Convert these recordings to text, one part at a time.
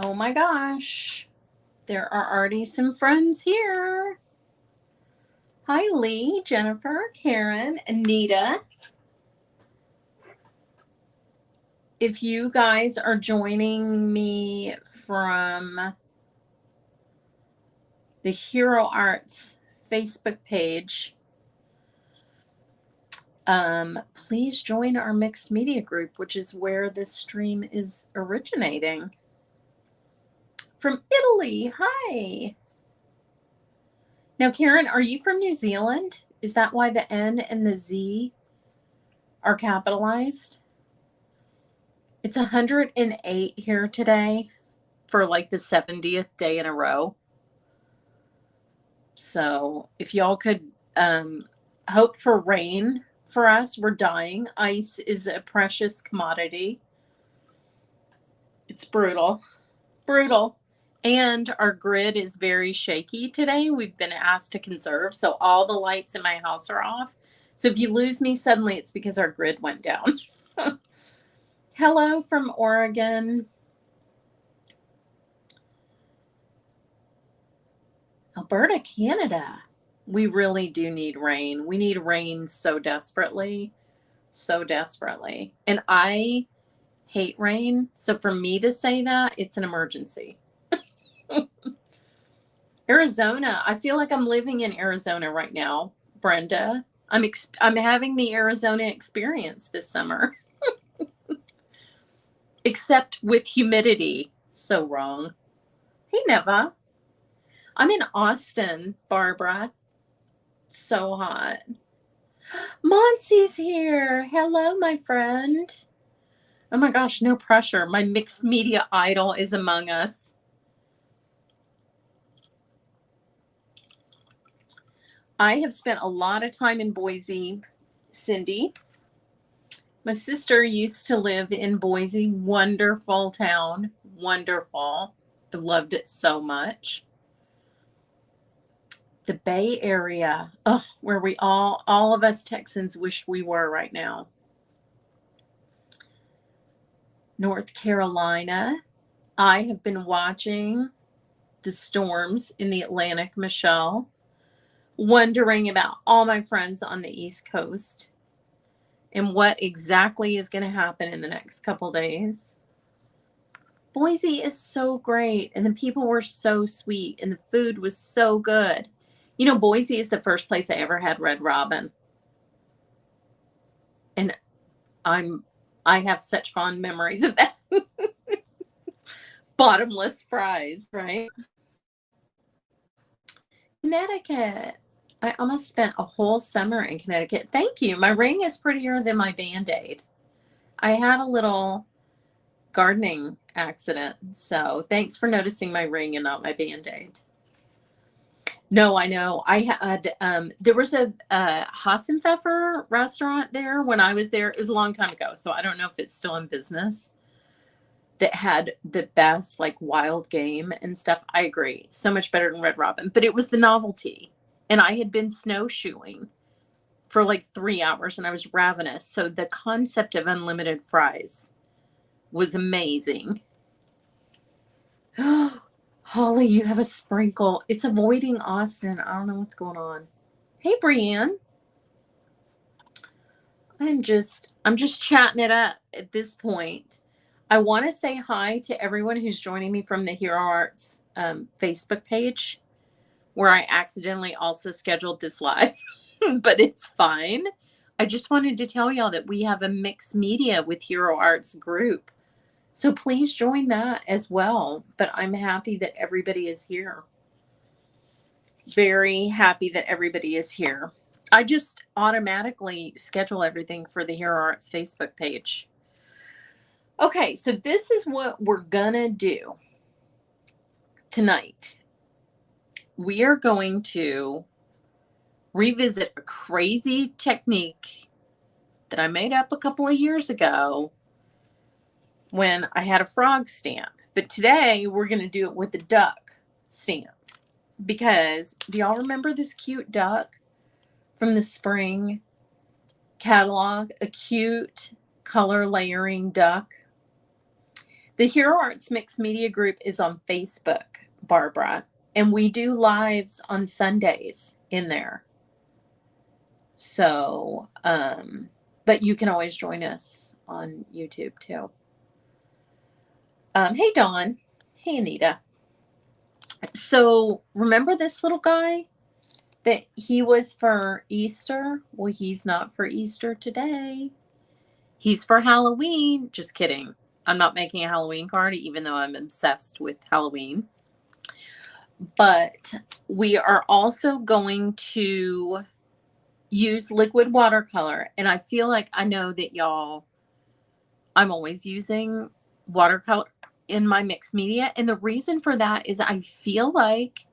Oh my gosh. There are already some friends here. Hi, Lee, Jennifer, Karen, Anita. If you guys are joining me from the Hero Arts Facebook page, please join our mixed media group, which is where this stream is originating. From Italy, hi. Now, Karen, are you from New Zealand? Is that why the N and the Z are capitalized? It's 108 here today for like the 70th day in a row. So if y'all could hope for rain for us, we're dying. Ice is a precious commodity. It's brutal. Brutal. And our grid is very shaky today. We've been asked to conserve. So all the lights in my house are off. So if you lose me suddenly, it's because our grid went down. Hello from Oregon. Alberta, Canada. We really do need rain. We need rain so desperately. So desperately. And I hate rain. So for me to say that, it's an emergency. Arizona. I feel like I'm living in Arizona right now, Brenda. I'm having the Arizona experience this summer. Except with humidity. So wrong. Hey, Neva. I'm in Austin, Barbara. So hot. Monsi's here. Hello, my friend. Oh my gosh, no pressure. My mixed media idol is among us. I have spent a lot of time in Boise, Cindy. My sister used to live in Boise. Wonderful town. Wonderful. I loved it so much. The Bay Area. Oh, where we all of us Texans wish we were right now. North Carolina. I have been watching the storms in the Atlantic, Michelle, wondering about all my friends on the East Coast and what exactly is going to happen in the next couple days. Boise is so great, and the people were so sweet, and the food was so good. You know, Boise is the first place I ever had Red Robin. And I have such fond memories of that. Bottomless fries, right? Connecticut. I almost spent a whole summer in Connecticut. Thank you. My ring is prettier than my Band-Aid. I had a little gardening accident, so thanks for noticing my ring and not my Band-Aid. No, I know. I had there was a Hassenpfeffer restaurant there when I was there. It was a long time ago, so I don't know if it's still in business. That had the best like wild game and stuff. I agree. So much better than Red Robin. But it was the novelty. And I had been snowshoeing for like 3 hours and I was ravenous. So the concept of unlimited fries was amazing. Holly, you have a sprinkle. It's avoiding Austin. I don't know what's going on. Hey, Brienne. I'm just chatting it up at this point. I want to say hi to everyone who's joining me from the Hero Arts Facebook page, where I accidentally also scheduled this live, but it's fine. I just wanted to tell y'all that we have a mixed media with Hero Arts group. So please join that as well. But I'm happy that everybody is here. Very happy that everybody is here. I just automatically schedule everything for the Hero Arts Facebook page. Okay, so this is what we're gonna do tonight. We are going to revisit a crazy technique that I made up a couple of years ago when I had a frog stamp. But today we're going to do it with a duck stamp. Because do y'all remember this cute duck from the spring catalog? A cute color layering duck. The Hero Arts Mixed Media Group is on Facebook, Barbara, and we do lives on Sundays in there. So, but you can always join us on YouTube too. Hey, Dawn. Hey, Anita. So remember this little guy that he was for Easter? Well, he's not for Easter today. He's for Halloween. Just kidding. I'm not making a Halloween card, even though I'm obsessed with Halloween. But we are also going to use liquid watercolor. And I feel like I know that y'all, I'm always using watercolor in my mixed media. And the reason for that is I feel like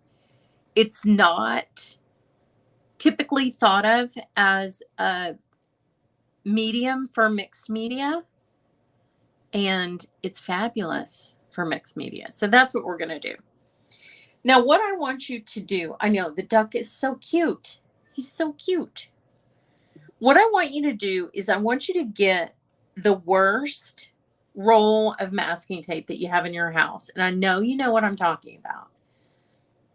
it's not typically thought of as a medium for mixed media. And it's fabulous for mixed media. So that's what we're going to do. Now, what I want you to do, I know the duck is so cute. He's so cute. What I want you to do is I want you to get the worst roll of masking tape that you have in your house. And I know you know what I'm talking about.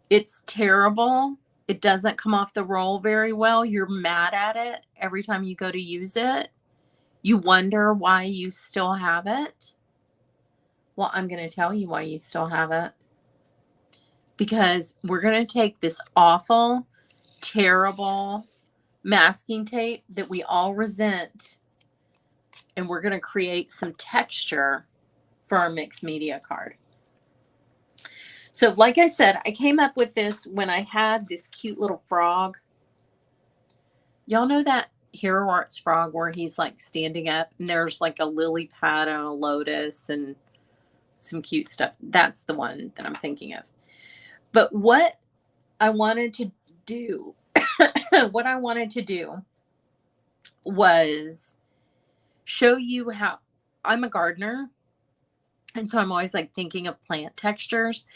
It's terrible. It doesn't come off the roll very well. You're mad at it every time you go to use it. You wonder why you still have it. Well, I'm going to tell you why you still have it. Because we're going to take this awful, terrible masking tape that we all resent, and we're going to create some texture for our mixed media card. So like I said, I came up with this when I had this cute little frog. Y'all know that Hero Arts frog where he's like standing up and there's like a lily pad and a lotus and some cute stuff. That's the one that I'm thinking of. But what I wanted to do, was show you how I'm a gardener. And so I'm always like thinking of plant textures.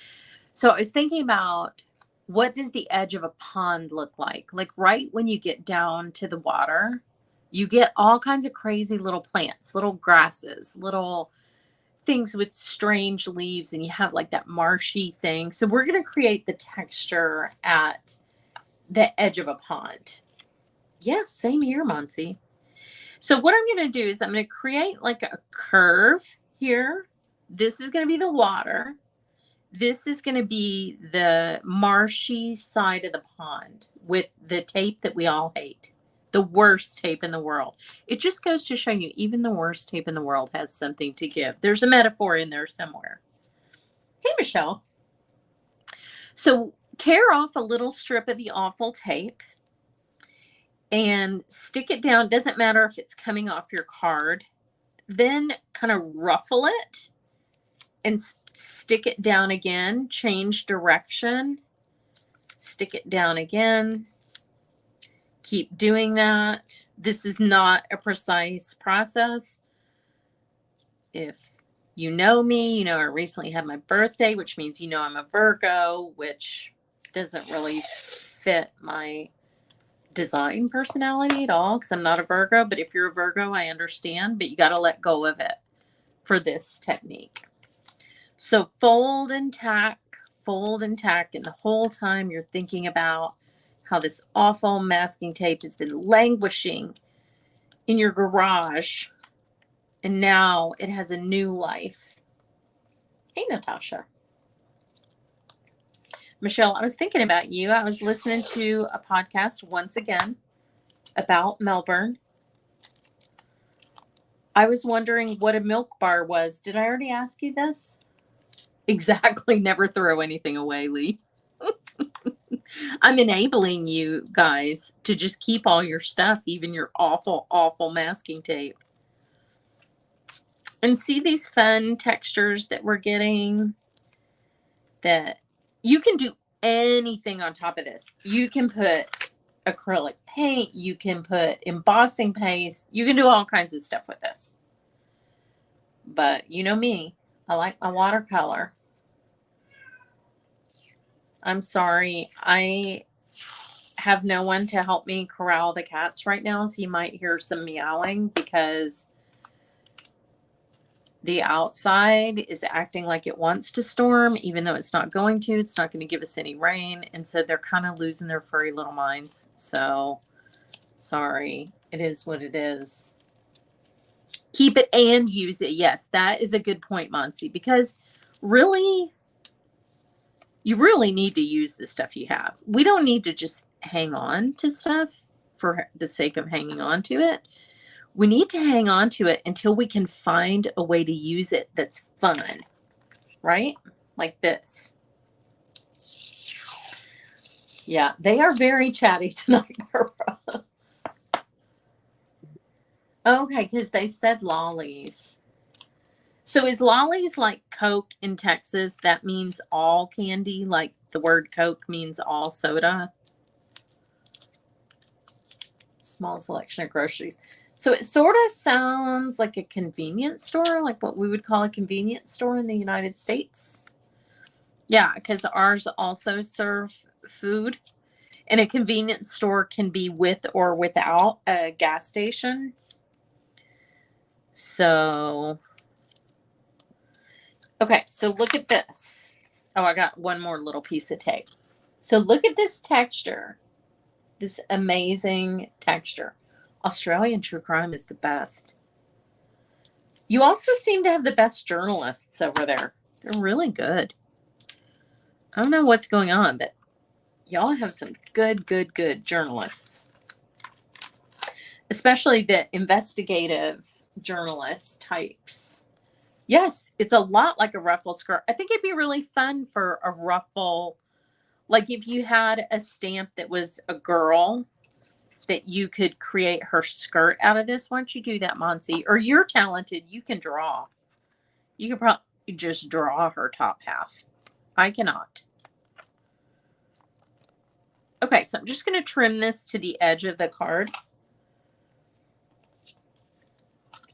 So I was thinking about what does the edge of a pond look like? Like right when you get down to the water, you get all kinds of crazy little plants, little grasses, little things with strange leaves, and you have like that marshy thing. So we're going to create the texture at the edge of a pond. Yes, same here, Monty. So what I'm going to do is I'm going to create like a curve here. This is going to be the water. This is going to be the marshy side of the pond with the tape that we all hate. The worst tape in the world. It just goes to show you, even the worst tape in the world has something to give. There's a metaphor in there somewhere. Hey, Michelle. So tear off a little strip of the awful tape and stick it down. Doesn't matter if it's coming off your card. Then kind of ruffle it and stick it down again. Change direction. Stick it down again. Keep doing that. This is not a precise process. If you know me, you know I recently had my birthday, which means you know I'm a Virgo, which doesn't really fit my design personality at all because I'm not a Virgo. But if you're a Virgo, I understand, but you got to let go of it for this technique. So fold and tack, and the whole time you're thinking about how this awful masking tape has been languishing in your garage, and now it has a new life. Hey, Natasha. Michelle, I was thinking about you. I was listening to a podcast once again about Melbourne. I was wondering what a milk bar was. Did I already ask you this? Exactly. Never throw anything away, Lee. I'm enabling you guys to just keep all your stuff, even your awful, awful masking tape. And see these fun textures that we're getting? That you can do anything on top of this. You can put acrylic paint. You can put embossing paste. You can do all kinds of stuff with this. But you know me. I like my watercolor. I'm sorry. I have no one to help me corral the cats right now, so you might hear some meowing because The outside is acting like it wants to storm, even though it's not going to. It's not going to give us any rain. And so they're kind of losing their furry little minds. So sorry. It is what it is. Keep it and use it. Yes, that is a good point, Monsi, because really, you really need to use the stuff you have. We don't need to just hang on to stuff for the sake of hanging on to it. We need to hang on to it until we can find a way to use it that's fun, right? Like this. Yeah, they are very chatty tonight, Barbara. Okay, because they said lollies. So is lollies like Coke in Texas? That means all candy, like the word Coke means all soda? Small selection of groceries. So it sort of sounds like a convenience store, like what we would call a convenience store in the United States. Yeah, because ours also serve food. And a convenience store can be with or without a gas station. So, okay, so look at this. Oh, I got one more little piece of tape. So look at this texture. This amazing texture. Australian true crime is the best. You also seem to have the best journalists over there. They're really good. I don't know what's going on, but y'all have some good journalists. Especially the investigative journalist types. Yes, it's a lot like a ruffle skirt. I think it'd be really fun for a ruffle. Like if you had a stamp that was a girl, that you could create her skirt out of this. Why don't you do that, Monsi? Or you're talented. You can draw. You could probably just draw her top half. I cannot. Okay, so I'm just going to trim this to the edge of the card.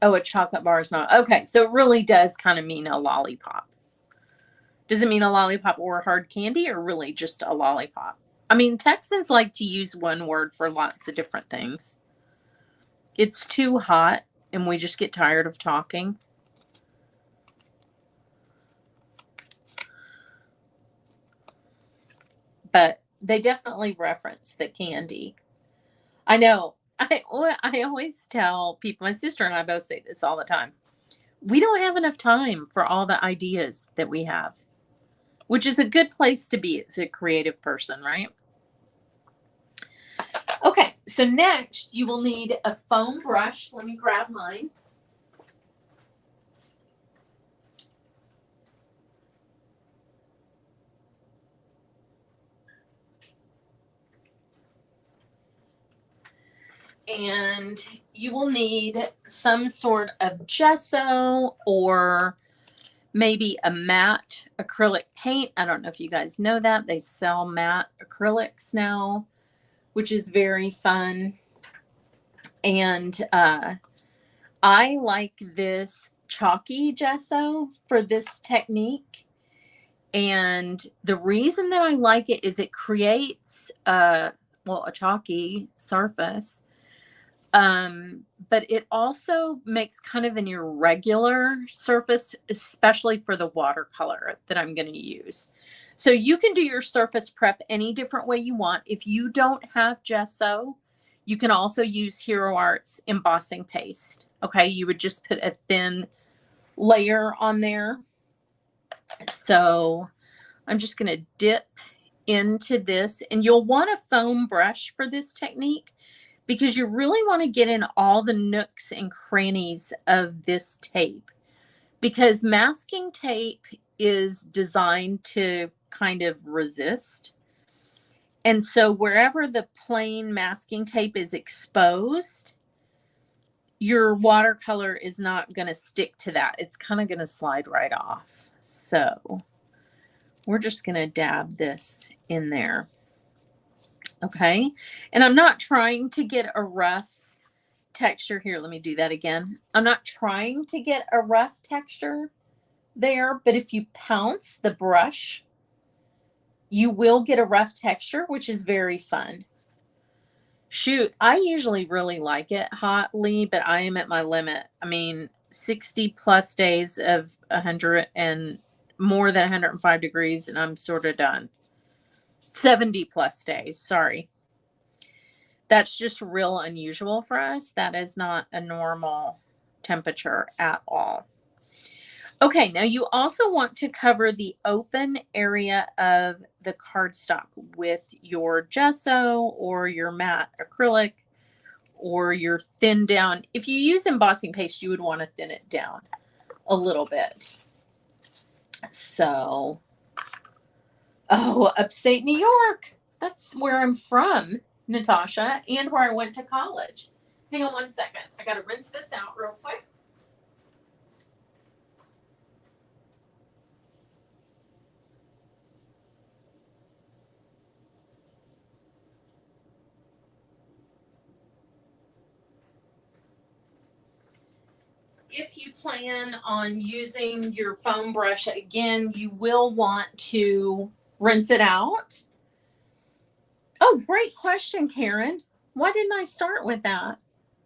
Oh, a chocolate bar is not. Okay, so it really does kind of mean a lollipop. Does it mean a lollipop or hard candy, or really just a lollipop? I mean, Texans like to use one word for lots of different things. It's too hot, and we just get tired of talking. But they definitely reference the candy. I know. I always tell people, my sister and I both say this all the time. We don't have enough time for all the ideas that we have, which is a good place to be as a creative person, right? Okay, so next you will need a foam brush. Let me grab mine. And you will need some sort of gesso or maybe a matte acrylic paint. I don't know if you guys know that. They sell matte acrylics now, which is very fun. And I like this chalky gesso for this technique. And the reason that I like it is it creates a chalky surface. But it also makes kind of an irregular surface, especially for the watercolor that I'm going to use. So you can do your surface prep any different way you want. If you don't have gesso, you can also use Hero Arts embossing paste. Okay, you would just put a thin layer on there. So I'm just going to dip into this, and you'll want a foam brush for this technique, because you really want to get in all the nooks and crannies of this tape, because masking tape is designed to kind of resist. And so wherever the plain masking tape is exposed, your watercolor is not going to stick to that. It's kind of going to slide right off. So we're just going to dab this in there. Okay. And I'm not trying to get a rough texture here. Let me do that again. I'm not trying to get a rough texture there, but if you pounce the brush, you will get a rough texture, which is very fun. Shoot, I usually really like it hotly, but I am at my limit. I mean, 60 plus days of 100 and more than 105 degrees, and I'm sort of done. 70 plus days, sorry. That's just real unusual for us. That is not a normal temperature at all. Okay, now you also want to cover the open area of the cardstock with your gesso or your matte acrylic or your thin down. If you use embossing paste, you would want to thin it down a little bit. So, oh, upstate New York. That's where I'm from, Natasha, and where I went to college. Hang on one second. I got to rinse this out real quick. If you plan on using your foam brush again, you will want to rinse it out. Oh, great question, Karen. Why didn't I start with that?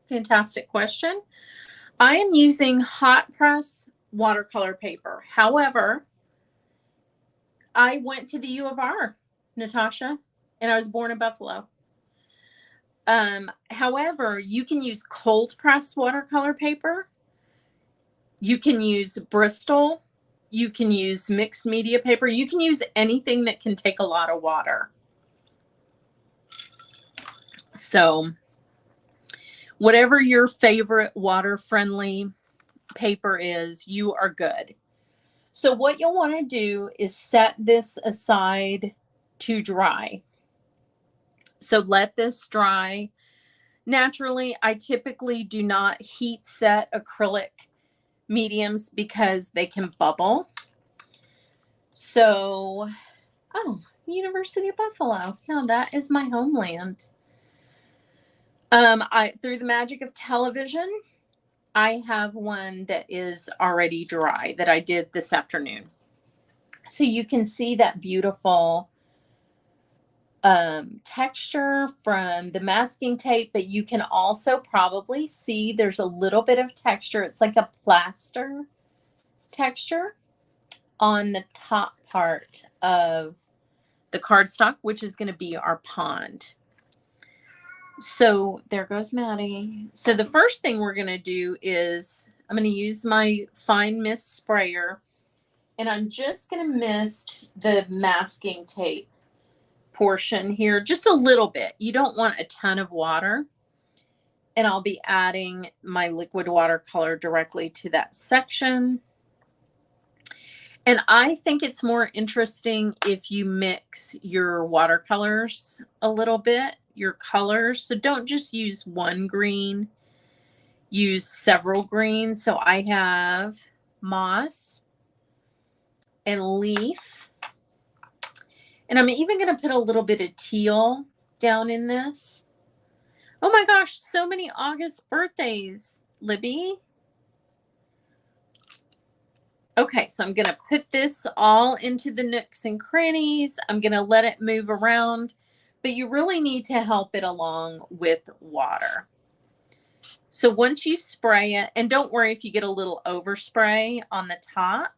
Fantastic question. I am using hot press watercolor paper. However, I went to the U of R, Natasha, and I was born in Buffalo. However, you can use cold press watercolor paper. You can use Bristol. You can use mixed media paper. You can use anything that can take a lot of water. So whatever your favorite water-friendly paper is, you are good. So what you'll want to do is set this aside to dry. So let this dry. Naturally, I typically do not heat set acrylic mediums because they can bubble. So, oh, University of Buffalo. Now that is my homeland. Through the magic of television, I have one that is already dry that I did this afternoon. So you can see that beautiful texture from the masking tape, but you can also probably see there's a little bit of texture. It's like a plaster texture on the top part of the cardstock, which is going to be our pond. So there goes Maddie. So the first thing we're going to do is I'm going to use my fine mist sprayer, and I'm just going to mist the masking tape portion here just a little bit. You don't want a ton of water. And I'll be adding my liquid watercolor directly to that section. And I think it's more interesting if you mix your watercolors a little bit, your colors. So don't just use one green, use several greens. So I have moss and leaf. And I'm even going to put a little bit of teal down in this. Oh my gosh, so many August birthdays, Libby. Okay, so I'm going to put this all into the nooks and crannies. I'm going to let it move around, but you really need to help it along with water. So once you spray it, and don't worry if you get a little overspray on the top,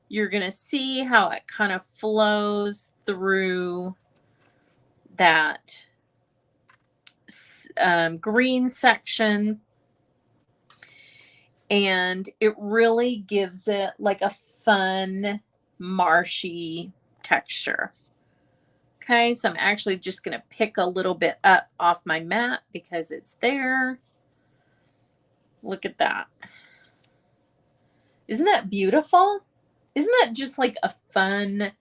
you're going to see how it kind of flows through that green section. And it really gives it like a fun, marshy texture. Okay, so I'm actually just going to pick a little bit up off my mat because it's there. Look at that. Isn't that beautiful? Isn't that just like a fun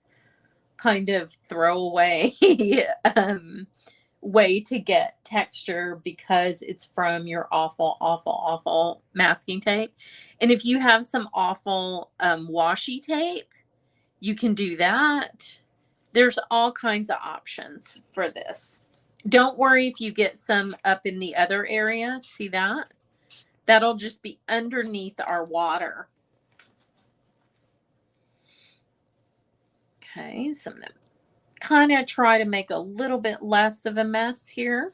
kind of throwaway way to get texture because it's from your awful masking tape? And if you have some awful washi tape, you can do that. There's all kinds of options for this. Don't worry if you get some up in the other area. See that? That'll just be underneath our water. Okay, so I'm going to kind of try to make a little bit less of a mess here.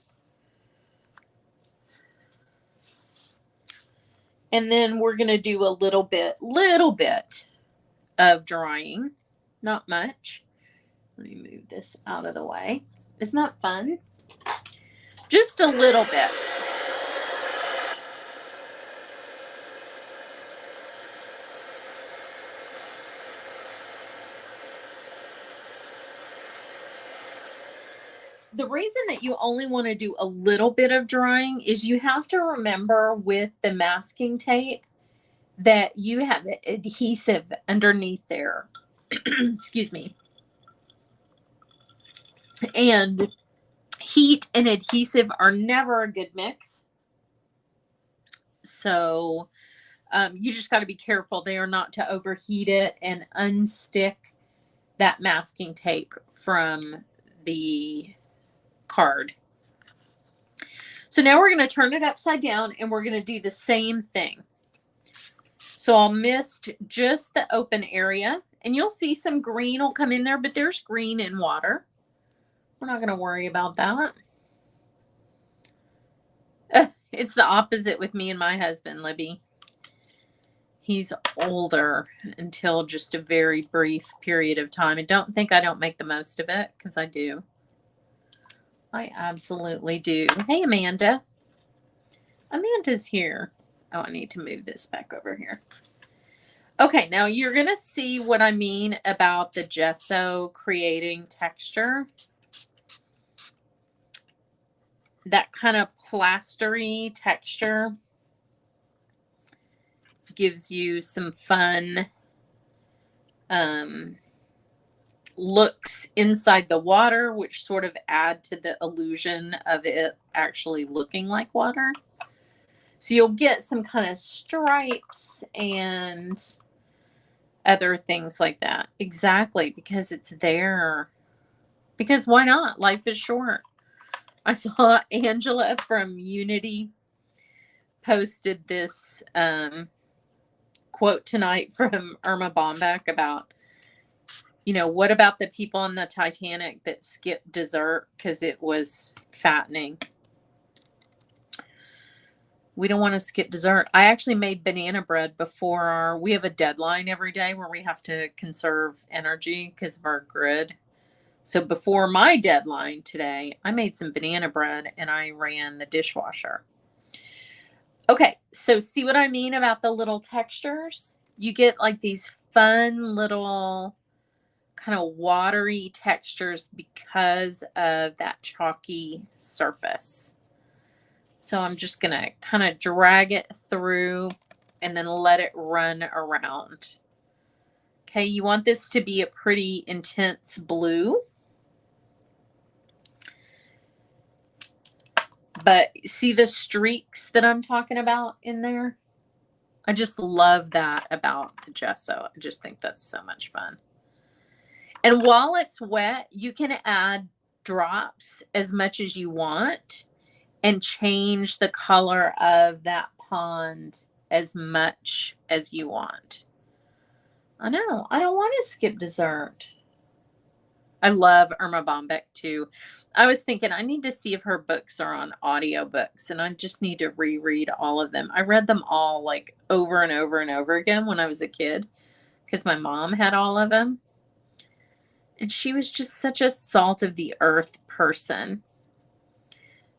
And then we're going to do a little bit of drying. Not much. Let me move this out of the way. Isn't that fun? Just a little bit. The reason that you only want to do a little bit of drying is you have to remember with the masking tape that you have adhesive underneath there. Excuse me. And heat and adhesive are never a good mix. So you just got to be careful there not to overheat it and unstick that masking tape from the card. So now we're going to turn it upside down and we're going to do the same thing. So I'll mist just the open area, and you'll see some green will come in there, but there's green in water. We're not going to worry about that. It's the opposite with me and my husband, Libby. He's older until just a very brief period of time. And don't think I don't make the most of it, because I do. I absolutely do. Hey, Amanda. Amanda's here. Oh, I need to move this back over here. Okay, now you're going to see what I mean about the gesso creating texture. That kind of plastery texture gives you some fun looks inside the water, which sort of add to the illusion of it actually looking like water. So you'll get some kind of stripes and other things like that. Exactly, because it's there. Because why not? Life is short. I saw Angela from Unity posted this quote tonight from Irma Bombeck about, you know, what about the people on the Titanic that skipped dessert because it was fattening? We don't want to skip dessert. I actually made banana bread before we have a deadline every day where we have to conserve energy because of our grid. So before my deadline today, I made some banana bread and I ran the dishwasher. Okay, so see what I mean about the little textures? You get like these fun little kind of watery textures because of that chalky surface. So I'm just going to kind of drag it through and then let it run around. Okay, you want this to be a pretty intense blue. But see the streaks that I'm talking about in there? I just love that about the gesso. I just think that's so much fun. And while it's wet, you can add drops as much as you want and change the color of that pond as much as you want. I know. I don't want to skip dessert. I love Irma Bombeck too. I was thinking I need to see if her books are on audiobooks, and I just need to reread all of them. I read them all like over and over and over again when I was a kid because my mom had all of them. And she was just such a salt of the earth person.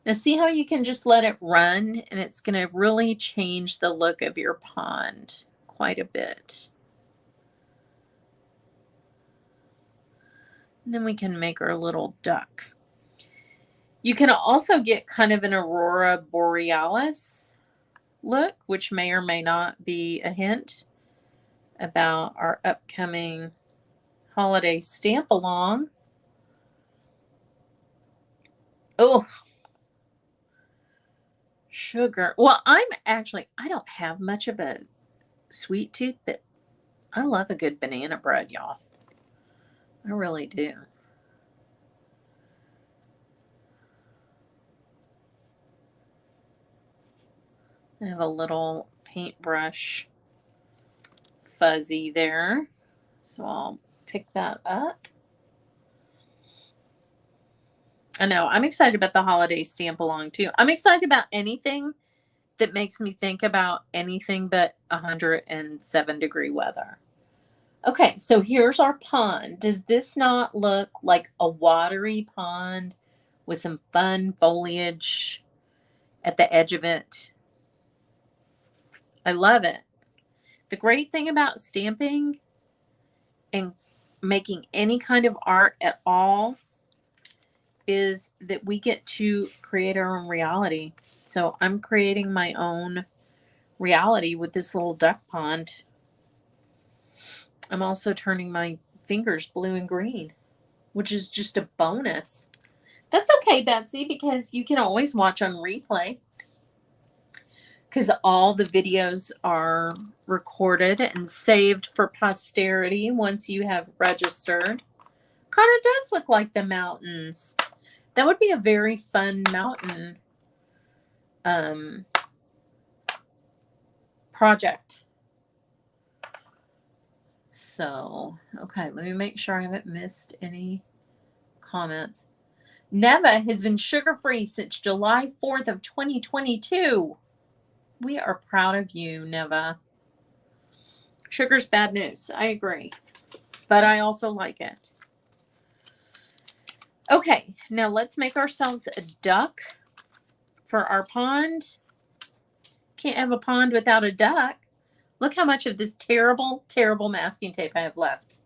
Now see how you can just let it run, and it's going to really change the look of your pond quite a bit. And then we can make our little duck. You can also get kind of an aurora borealis look, which may or may not be a hint about our upcoming holiday stamp along. Oh, sugar. Well, I don't have much of a sweet tooth, but I love a good banana bread, y'all. I really do. I have a little paintbrush fuzzy there, so I'll pick that up. I know, I'm excited about the holiday stamp along too. I'm excited about anything that makes me think about anything but 107-degree weather. Okay, so here's our pond. Does this not look like a watery pond with some fun foliage at the edge of it? I love it. The great thing about stamping and making any kind of art at all is that we get to create our own reality. So I'm creating my own reality with this little duck pond. I'm also turning my fingers blue and green, which is just a bonus. That's okay, Betsy, because you can always watch on replay because all the videos are recorded and saved for posterity once you have registered. Kind of does look like the mountains. That would be a very fun mountain project. So, okay, let me make sure I haven't missed any comments. Neva has been sugar-free since July 4th of 2022. We are proud of you, Neva. Sugar's bad news. I agree. But I also like it. Okay, now let's make ourselves a duck for our pond. Can't have a pond without a duck. Look how much of this terrible, terrible masking tape I have left.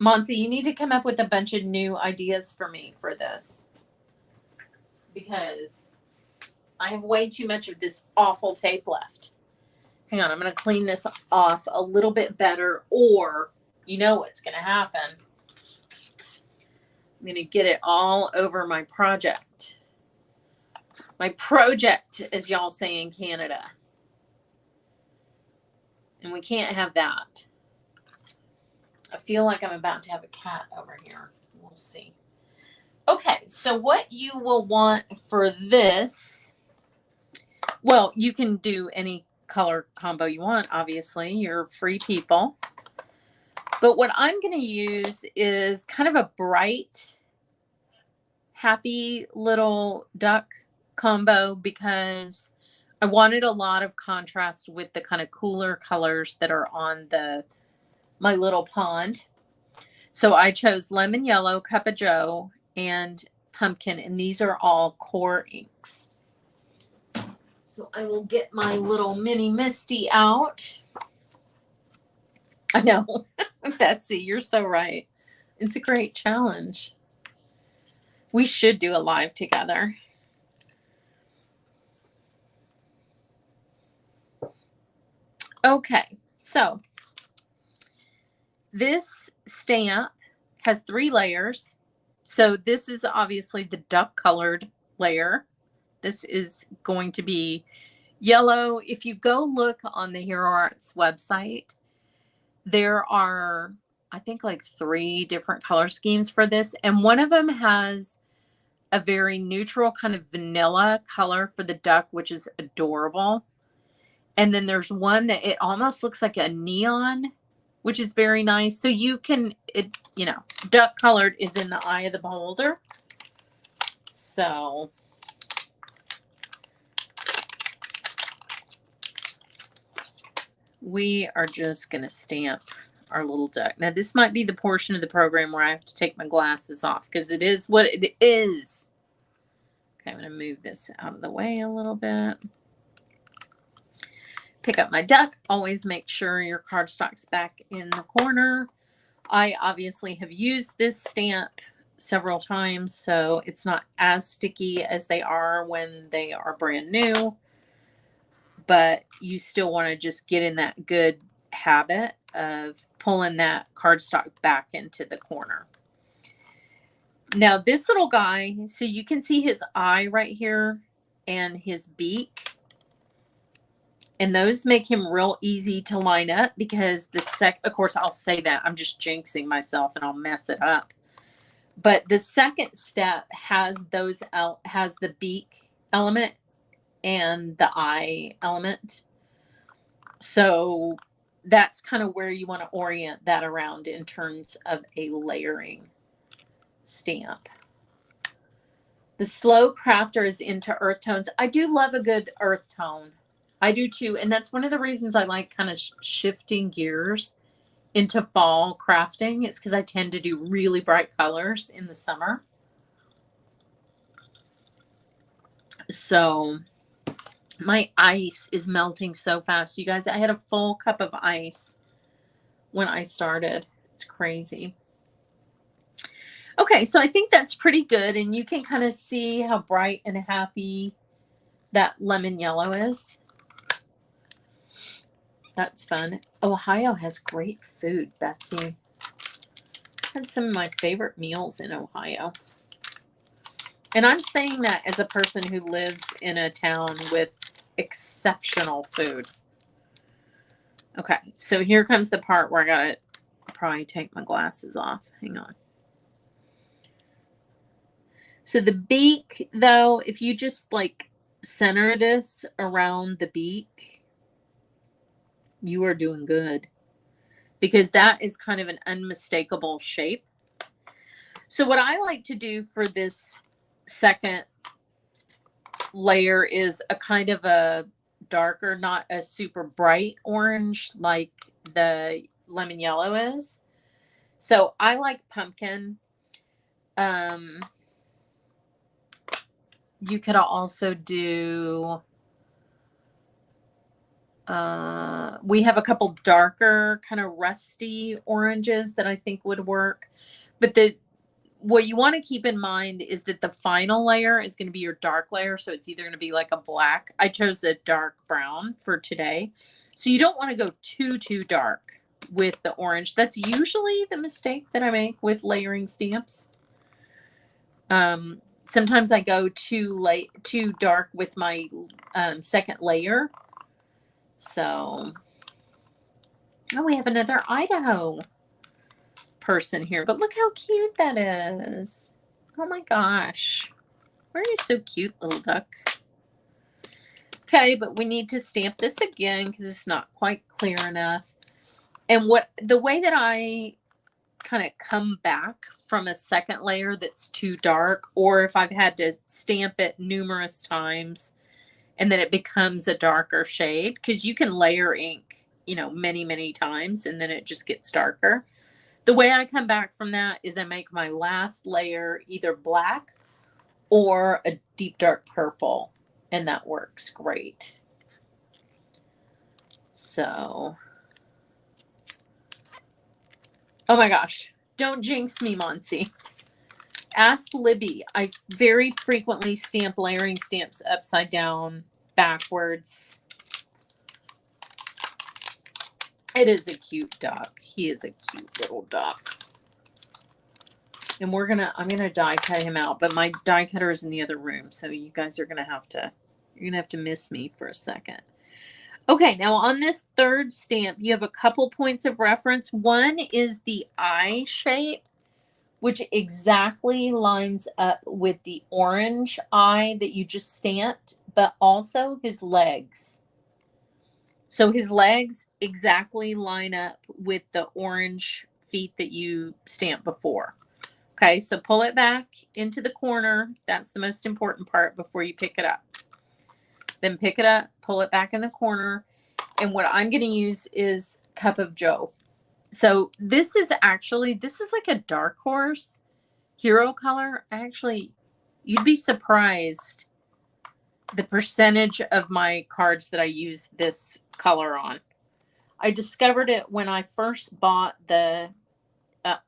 Monsi, you need to come up with a bunch of new ideas for me for this. Because I have way too much of this awful tape left. Hang on, I'm going to clean this off a little bit better, or you know what's going to happen. I'm going to get it all over my project. My project, as y'all say in Canada. And we can't have that. I feel like I'm about to have a cat over here. We'll see. Okay, so what you will want for this, well, you can do any color combo you want, obviously. You're free people. But what I'm going to use is kind of a bright, happy little duck combo because I wanted a lot of contrast with the kind of cooler colors that are on my little pond. So I chose lemon yellow, cup of joe, and pumpkin, and these are all core inks. So I will get my little mini Misty out. I know. Betsy, you're so right. It's a great challenge. We should do a live together. Okay, so this stamp has 3 layers. So this is obviously the duck colored layer. This is going to be yellow. If you go look on the Hero Arts website, there are, I think, like 3 different color schemes for this. And one of them has a very neutral kind of vanilla color for the duck, which is adorable. And then there's one that it almost looks like a neon, which is very nice. So you can, duck colored is in the eye of the beholder. So we are just going to stamp our little duck. Now, this might be the portion of the program where I have to take my glasses off because it is what it is. Okay, I'm going to move this out of the way a little bit. Pick up my duck. Always make sure your cardstock's back in the corner. I obviously have used this stamp several times, so it's not as sticky as they are when they are brand new. But you still want to just get in that good habit of pulling that cardstock back into the corner. Now, this little guy, so you can see his eye right here and his beak. And those make him real easy to line up because of course, I'll say that. I'm just jinxing myself and I'll mess it up. But the second step has the beak element and the eye element. So that's kind of where you want to orient that around in terms of a layering stamp. The slow crafter is into earth tones. I do love a good earth tone. I do too. And that's one of the reasons I like kind of shifting gears into fall crafting. It's because I tend to do really bright colors in the summer. So my ice is melting so fast. You guys, I had a full cup of ice when I started. It's crazy. Okay, so I think that's pretty good. And you can kind of see how bright and happy that lemon yellow is. That's fun. Ohio has great food, Betsy. Had some of my favorite meals in Ohio. And I'm saying that as a person who lives in a town with exceptional food. Okay, so here comes the part where I gotta probably take my glasses off. Hang on. So the beak, though, if you just like center this around the beak, you are doing good, because that is kind of an unmistakable shape. So what I like to do for this second layer is a kind of a darker, not a super bright orange like the lemon yellow is. So I like pumpkin. You could also do, we have a couple darker kind of rusty oranges that I think would work. But what you want to keep in mind is that the final layer is going to be your dark layer. So it's either going to be like a black. I chose a dark brown for today. So you don't want to go too dark with the orange. That's usually the mistake that I make with layering stamps. Sometimes I go too dark with my second layer. So, oh, we have another Idaho person here, but look how cute that is. Oh my gosh. Why are you so cute, little duck? Okay, but we need to stamp this again because it's not quite clear enough. And the way that I kind of come back from a second layer that's too dark, or if I've had to stamp it numerous times and then it becomes a darker shade, because you can layer ink, many times, and then it just gets darker. The way I come back from that is I make my last layer either black or a deep dark purple, and that works great. So, oh my gosh, don't jinx me, Monsi. Ask Libby. I very frequently stamp layering stamps upside down, backwards. It is a cute duck. He is a cute little duck. And I'm gonna die cut him out, but my die cutter is in the other room, so you guys are gonna have to miss me for a second. Okay, now on this third stamp, you have a couple points of reference. One is the eye shape, which exactly lines up with the orange eye that you just stamped, but also his legs. So his legs exactly line up with the orange feet that you stamped before. Okay, so pull it back into the corner. That's the most important part before you pick it up. Then pick it up, pull it back in the corner. And what I'm going to use is Cup of Joe. So this is like a dark horse hero color. You'd be surprised the percentage of my cards that I use this color on. I discovered it when I first bought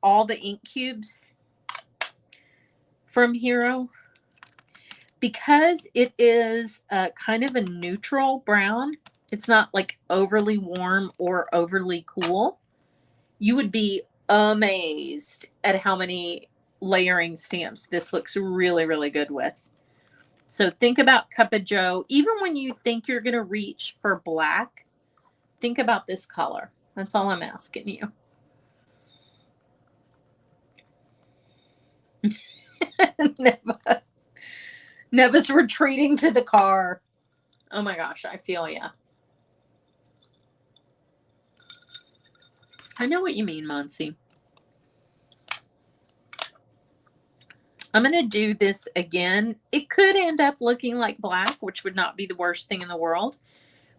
all the ink cubes from Hero, because it is kind of a neutral brown. It's not like overly warm or overly cool. You would be amazed at how many layering stamps this looks really good with. So think about Cup of Joe. Even when you think you're going to reach for black, think about this color. That's all I'm asking you. Neva's retreating to the car. Oh my gosh, I feel ya. I know what you mean, Monsi. I'm going to do this again. It could end up looking like black, which would not be the worst thing in the world.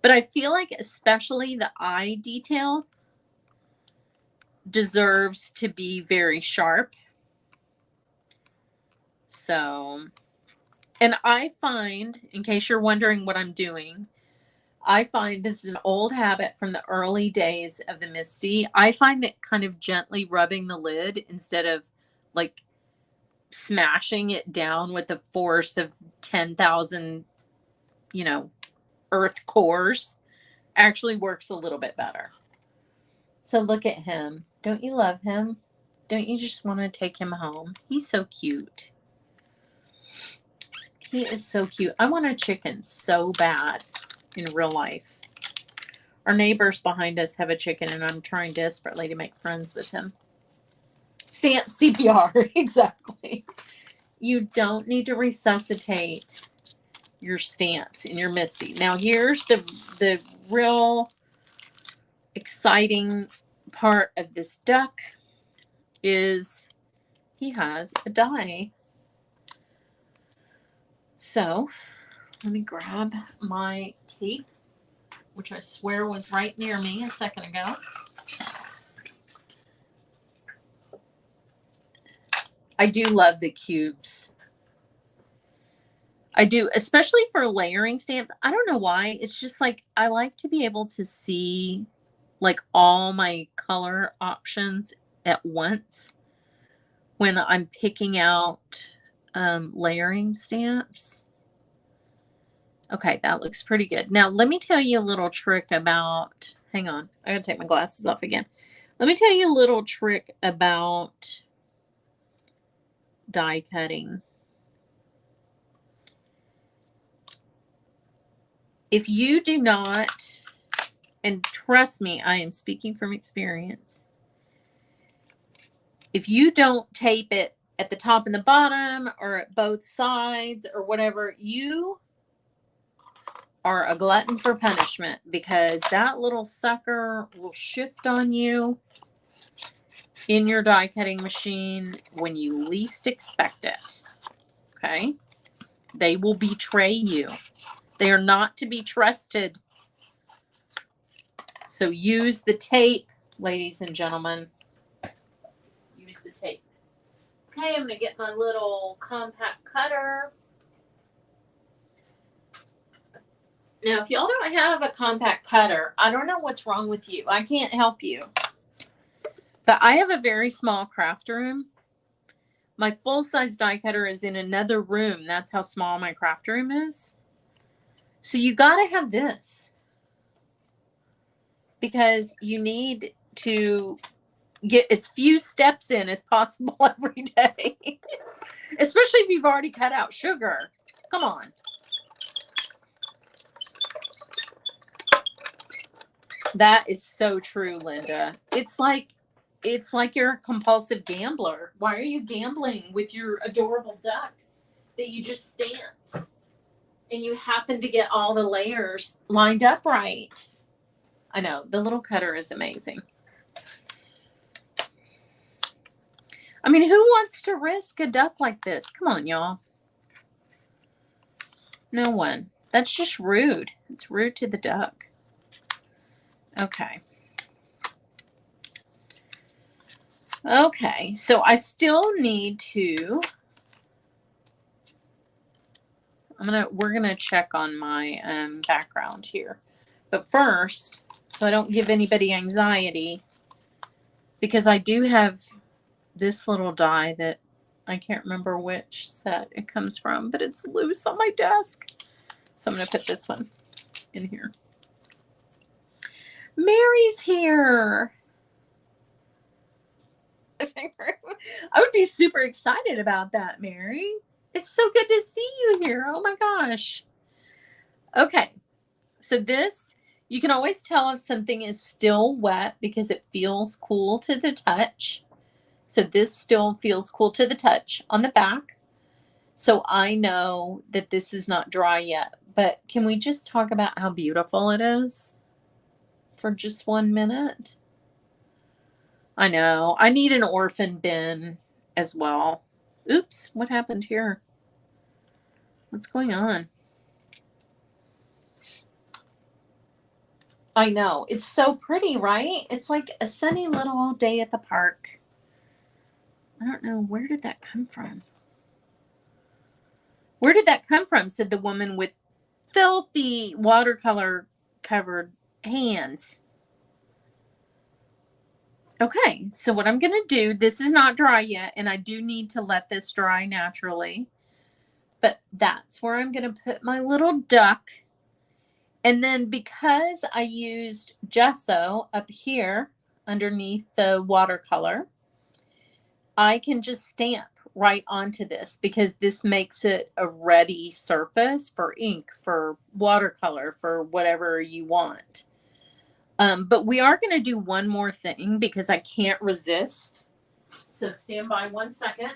But I feel like especially the eye detail deserves to be very sharp. So, and I find, in case you're wondering what I'm doing, I find this is an old habit from the early days of the Misty. I find that kind of gently rubbing the lid instead of like smashing it down with the force of 10,000, earth cores actually works a little bit better. So look at him. Don't you love him? Don't you just want to take him home? He's so cute. He is so cute. I want a chicken so bad in real life. Our neighbors behind us have a chicken, and I'm trying desperately to make friends with him. Stamp CPR, exactly. You don't need to resuscitate your stamps in your Misty. Now, here's the real exciting part of this duck is he has a die. So let me grab my tape, which I swear was right near me a second ago. I do love the cubes. I do, especially for layering stamps. I don't know why. It's just like I like to be able to see like all my color options at once when I'm picking out layering stamps. Okay, that looks pretty good. Now, let me tell you a little trick about, hang on, I gotta take my glasses off again. Let me tell you a little trick about die cutting. If you do not, and trust me, I am speaking from experience, if you don't tape it at the top and the bottom or at both sides or whatever, you are a glutton for punishment because that little sucker will shift on you in your die cutting machine when you least expect it. Okay? They will betray you. They are not to be trusted. So use the tape, ladies and gentlemen. Use the tape. Okay, I'm going to get my little compact cutter. Now, if y'all don't have a compact cutter, I don't know what's wrong with you. I can't help you. But I have a very small craft room. My full-size die cutter is in another room. That's how small my craft room is. So you got to have this. Because you need to get as few steps in as possible every day. Especially if you've already cut out sugar. Come on. That is so true, Linda. It's like you're a compulsive gambler. Why are you gambling with your adorable duck that you just stamped? And you happen to get all the layers lined up right. I know, the little cutter is amazing. I mean, who wants to risk a duck like this? Come on, y'all. No one. That's just rude. It's rude to the duck. Okay. Okay, so I still need to, we're gonna check on my background here. But first, so I don't give anybody anxiety, because I do have this little die that I can't remember which set it comes from, but it's loose on my desk. So I'm gonna put this one in here. Mary's here. I would be super excited about that, Mary. It's so good to see you here. Oh my gosh. Okay. So this, you can always tell if something is still wet because it feels cool to the touch. So this still feels cool to the touch on the back. So I know that this is not dry yet. But can we just talk about how beautiful it is for just 1 minute? I know. I need an orphan bin as well. Oops, what happened here? What's going on? I know. It's so pretty, right? It's like a sunny little day at the park. I don't know. Where did that come from? Where did that come from? Said the woman with filthy watercolor covered hands. Okay, so what I'm going to do, this is not dry yet, and I do need to let this dry naturally. But that's where I'm going to put my little duck. And then because I used gesso up here underneath the watercolor, I can just stamp right onto this because this makes it a ready surface for ink, for watercolor, for whatever you want. But we are going to do one more thing because I can't resist. So stand by 1 second.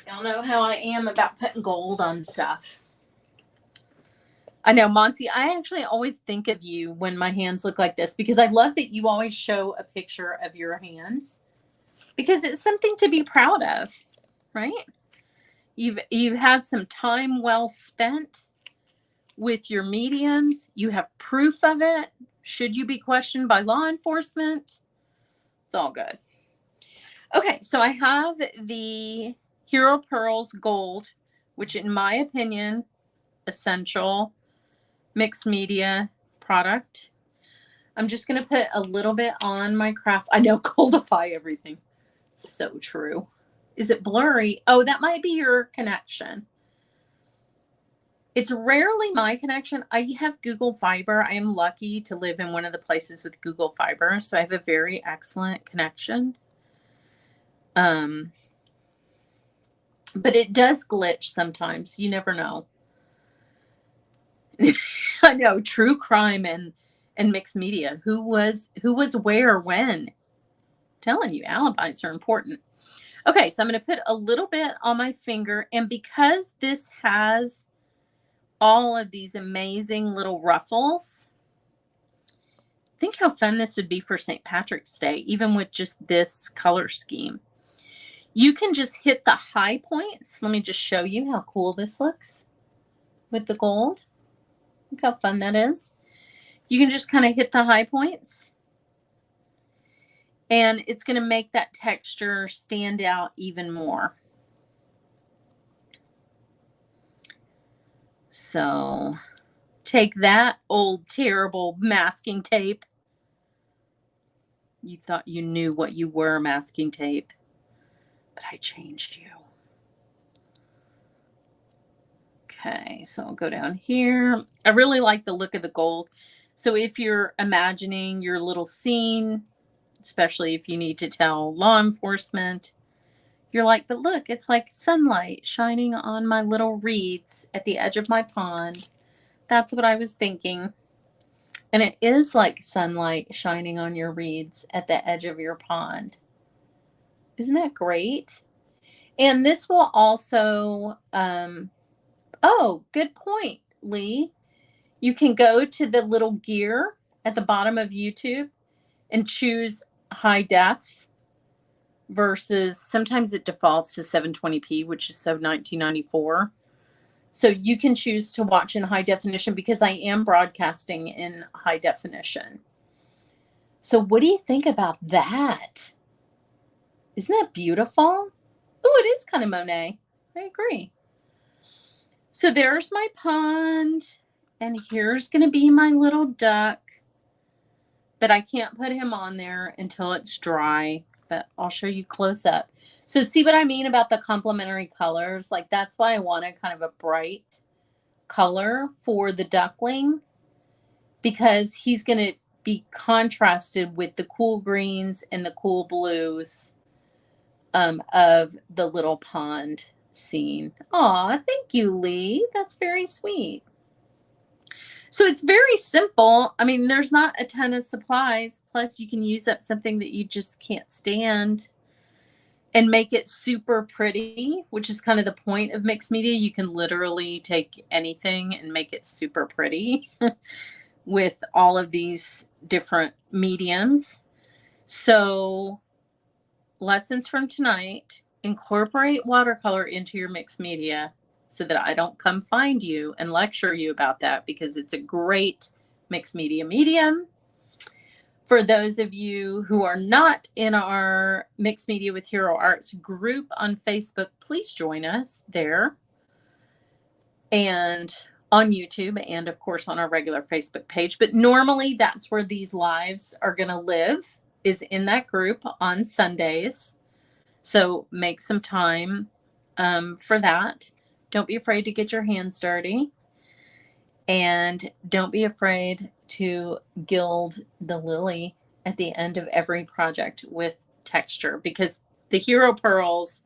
Y'all know how I am about putting gold on stuff. I know, Monty, I actually always think of you when my hands look like this because I love that you always show a picture of your hands because it's something to be proud of, right? You've had some time well spent with your mediums. You have proof of it. Should you be questioned by law enforcement, it's all good. Okay, so I have the Hero Pearls Gold, which in my opinion, essential mixed media product. I'm just going to put a little bit on my craft. I know, coldify everything. So true. Is it blurry? Oh, that might be your connection. It's rarely my connection. I have Google Fiber. I am lucky to live in one of the places with Google Fiber, so I have a very excellent connection. But it does glitch sometimes. You never know. I know, true crime and mixed media. Who was where when? I'm telling you, alibis are important. Okay, so I'm going to put a little bit on my finger, and because this has all of these amazing little ruffles, think how fun this would be for St. Patrick's Day, even with just this color scheme. You can just hit the high points. Let me just show you how cool this looks with the gold. Look how fun that is. You can just kind of hit the high points, and it's going to make that texture stand out even more. So take that, old terrible masking tape. You thought you knew what you were, masking tape, but I changed you. Okay, so I'll go down here. I really like the look of the gold. So if you're imagining your little scene, especially if you need to tell law enforcement, you're like, but look, it's like sunlight shining on my little reeds at the edge of my pond. That's what I was thinking. And it is like sunlight shining on your reeds at the edge of your pond. Isn't that great? And this will also, oh, good point, Lee. You can go to the little gear at the bottom of YouTube and choose high def versus sometimes it defaults to 720p, which is so 1994. So you can choose to watch in high definition because I am broadcasting in high definition. So what do you think about that? Isn't that beautiful? Oh, it is kind of Monet. I agree. So there's my pond, and here's going to be my little duck. But I can't put him on there until it's dry. But I'll show you close up. So see what I mean about the complementary colors? Like that's why I wanted kind of a bright color for the duckling, because he's going to be contrasted with the cool greens and the cool blues of the little pond scene. Aw, thank you, Lee. That's very sweet. So it's very simple. I mean, there's not a ton of supplies. Plus, you can use up something that you just can't stand and make it super pretty, which is kind of the point of mixed media. You can literally take anything and make it super pretty with all of these different mediums. So, lessons from tonight: incorporate watercolor into your mixed media so that I don't come find you and lecture you about that, because it's a great mixed media medium. For those of you who are not in our Mixed Media with Hero Arts group on Facebook, please join us there and on YouTube, and of course on our regular Facebook page. But normally that's where these lives are going to live, is in that group on Sundays. So make some time for that. Don't be afraid to get your hands dirty. And don't be afraid to gild the lily at the end of every project with texture, because the hero pearls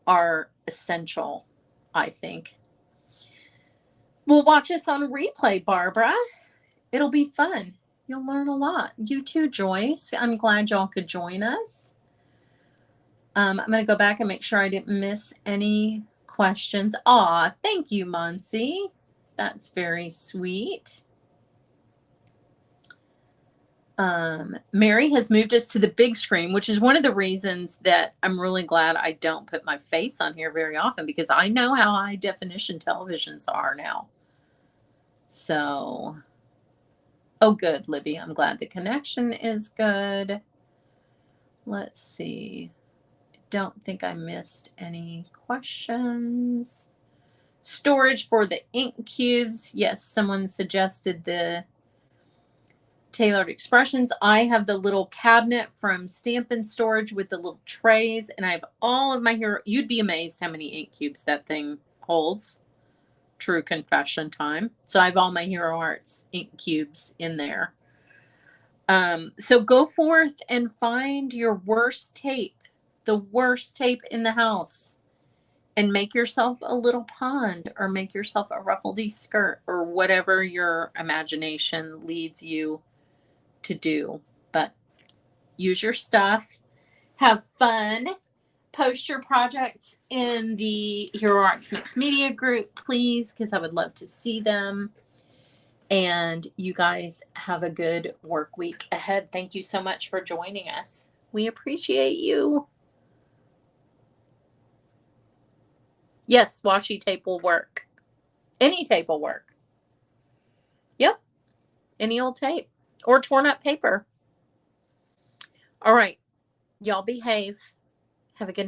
are essential, I think. Well, watch us on replay, Barbara. It'll be fun. You'll learn a lot. You too, Joyce. I'm glad y'all could join us. I'm going to go back and make sure I didn't miss any questions. Aw, thank you, Monsi. That's very sweet. Mary has moved us to the big screen, which is one of the reasons that I'm really glad I don't put my face on here very often, because I know how high definition televisions are now. So, oh, good, Libby. I'm glad the connection is good. Let's see. I don't think I missed any questions. Storage for the ink cubes. Yes, someone suggested the tailored expressions. I have the little cabinet from Stampin' Storage with the little trays, and I have all of my hero. You'd be amazed how many ink cubes that thing holds. True confession time. So I have all my Hero Arts ink cubes in there. So go forth and find your worst tape, the worst tape in the house, and make yourself a little pond, or make yourself a ruffledy skirt, or whatever your imagination leads you to do. But use your stuff, have fun, post your projects in the Hero Arts Mixed Media group, please, because I would love to see them. And you guys have a good work week ahead. Thank you so much for joining us. We appreciate you. Yes, washi tape will work. Any tape will work. Yep. Any old tape or torn up paper. All right. Y'all behave. Have a good night.